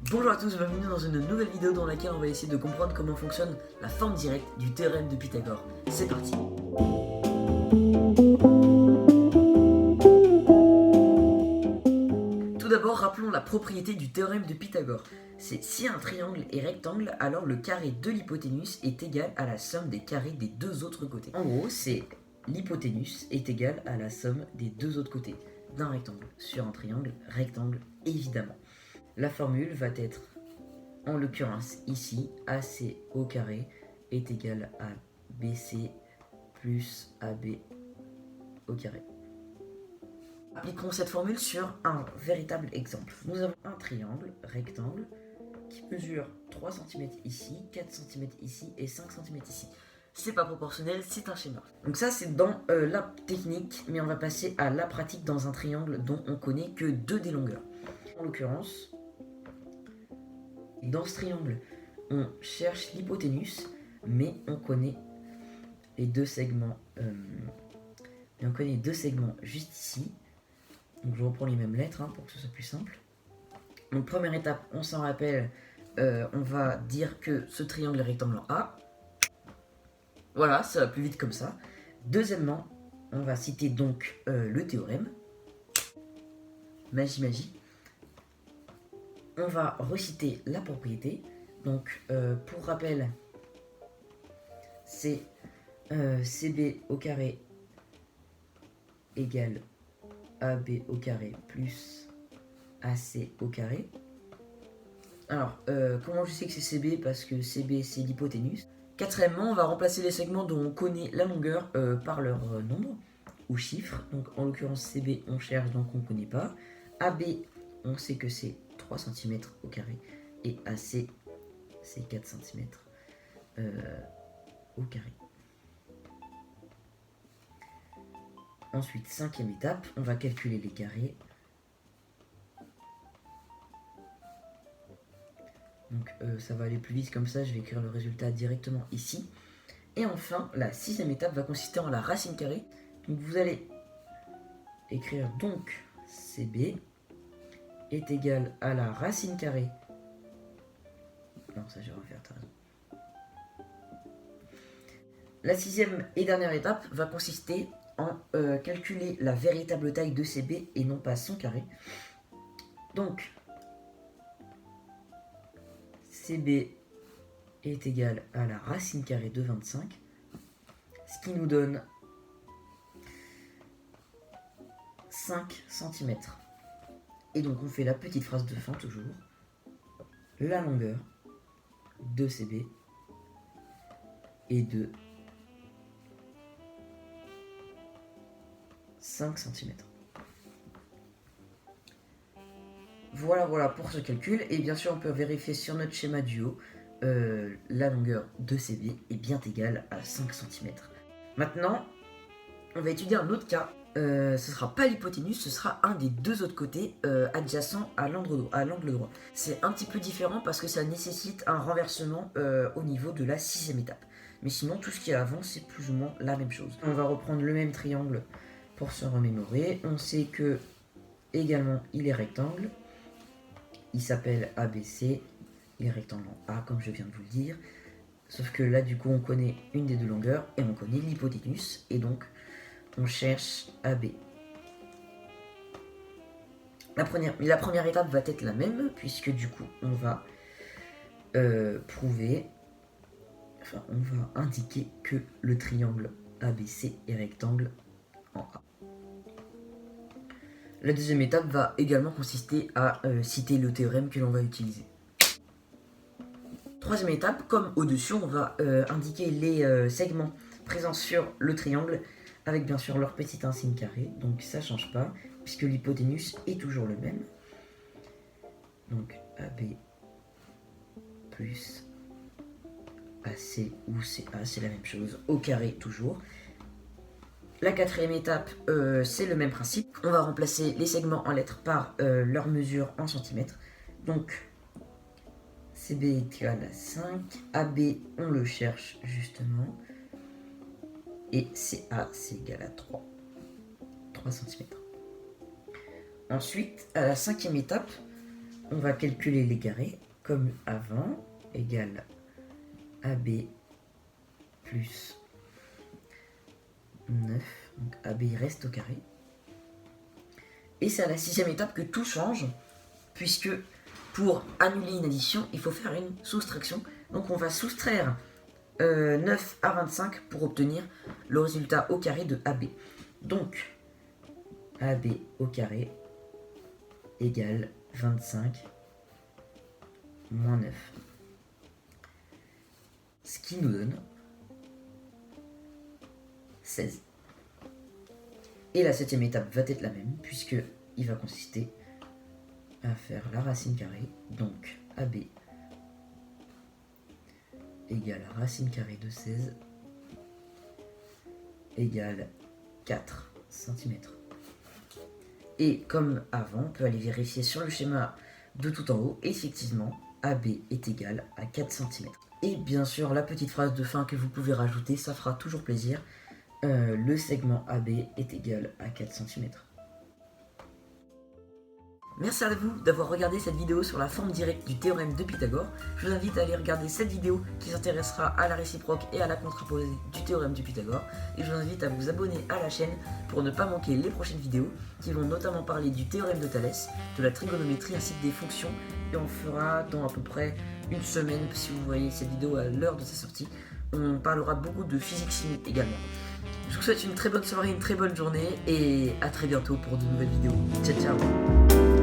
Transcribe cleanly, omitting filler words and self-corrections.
Bonjour à tous, bienvenue dans une nouvelle vidéo dans laquelle on va essayer de comprendre comment fonctionne la forme directe du théorème de Pythagore. C'est parti. Tout d'abord, rappelons la propriété du théorème de Pythagore. C'est si un triangle est rectangle, alors le carré de l'hypoténuse est égal à la somme des carrés des deux autres côtés. En gros, c'est l'hypoténuse est égale à la somme des deux autres côtés d'un rectangle sur un triangle rectangle, évidemment. La formule va être, en l'occurrence ici, AC au carré est égal à BC plus AB au carré. Appliquons cette formule sur un véritable exemple. Nous avons un triangle rectangle qui mesure 3 cm ici, 4 cm ici et 5 cm ici. C'est pas proportionnel, c'est un schéma. Donc ça c'est dans la technique, mais on va passer à la pratique dans un triangle dont on connaît que deux des longueurs. En l'occurrence, dans ce triangle, on cherche l'hypoténuse, mais on connaît les deux segments. Juste ici. Donc je reprends les mêmes lettres pour que ce soit plus simple. Donc première étape, on s'en rappelle, on va dire que ce triangle est rectangle en A. Voilà, ça va plus vite comme ça. Deuxièmement, on va citer donc le théorème. Magie. On va reciter la propriété. Donc pour rappel, c'est CB au carré égale AB au carré plus AC au carré. Alors, comment je sais que c'est CB? Parce que CB c'est l'hypoténuse. Quatrièmement, on va remplacer les segments dont on connaît la longueur par leur nombre ou chiffre. Donc en l'occurrence CB on cherche donc on ne connaît pas. AB on sait que c'est 3 cm au carré. Et AC c'est 4 cm au carré. Ensuite, cinquième étape, on va calculer les carrés. Donc ça va aller plus vite comme ça, je vais écrire le résultat directement ici. Et enfin, la sixième étape va consister en la racine carrée. Donc vous allez écrire donc CB est égal à la racine carrée. Non, ça je vais refaire, t'as raison. La sixième et dernière étape va consister en calculer la véritable taille de CB et non pas son carré. Donc, CB est égal à la racine carrée de 25, ce qui nous donne 5 cm. Et donc on fait la petite phrase de fin toujours. La longueur de CB est de 5 cm. Voilà pour ce calcul. Et bien sûr on peut vérifier sur notre schéma du haut. La longueur de CB est bien égale à 5 cm. Maintenant, on va étudier un autre cas. Ce sera pas l'hypoténuse, ce sera un des deux autres côtés adjacents à l'angle droit. C'est un petit peu différent parce que ça nécessite un renversement au niveau de la sixième étape. Mais sinon, tout ce qui est avant, c'est plus ou moins la même chose. On va reprendre le même triangle pour se remémorer. On sait que, également, il est rectangle. Il s'appelle ABC. Il est rectangle en A, comme je viens de vous le dire. Sauf que là, du coup, on connaît une des deux longueurs et on connaît l'hypoténuse. Et donc, on cherche AB. La première étape va être la même, puisque du coup, on va on va indiquer que le triangle ABC est rectangle en A. La deuxième étape va également consister à citer le théorème que l'on va utiliser. Troisième étape, comme au-dessus, on va indiquer les segments présents sur le triangle avec bien sûr leur petit insigne carré, donc ça change pas puisque l'hypoténuse est toujours le même. Donc AB plus AC ou CA, c'est la même chose, au carré toujours. La quatrième étape, c'est le même principe. On va remplacer les segments en lettres par leur mesure en centimètres. Donc CB est égal à 5, AB on le cherche justement, et CA c'est égal à 3 cm. Ensuite, à la cinquième étape, on va calculer les carrés comme avant, égale AB plus 9, donc AB il reste au carré. Et c'est à la 6e étape que tout change, puisque pour annuler une addition, il faut faire une soustraction. Donc on va soustraire 9 à 25 pour obtenir le résultat au carré de AB. Donc AB au carré égale 25 moins 9. Ce qui nous donne 16. Et la 7e étape va être la même, puisque il va consister à faire la racine carrée, donc AB égale racine carrée de 16 égale 4 cm. Et comme avant, on peut aller vérifier sur le schéma de tout en haut, effectivement, AB est égal à 4 cm. Et bien sûr, la petite phrase de fin que vous pouvez rajouter, ça fera toujours plaisir. Le segment AB est égal à 4 cm. Merci à vous d'avoir regardé cette vidéo sur la forme directe du théorème de Pythagore. Je vous invite à aller regarder cette vidéo qui s'intéressera à la réciproque et à la contraposée du théorème de Pythagore. Et je vous invite à vous abonner à la chaîne pour ne pas manquer les prochaines vidéos qui vont notamment parler du théorème de Thalès, de la trigonométrie ainsi que des fonctions. Et on fera dans à peu près une semaine, si vous voyez cette vidéo à l'heure de sa sortie, on parlera beaucoup de physique-chimie également. Je vous souhaite une très bonne soirée, une très bonne journée et à très bientôt pour de nouvelles vidéos. Ciao ciao.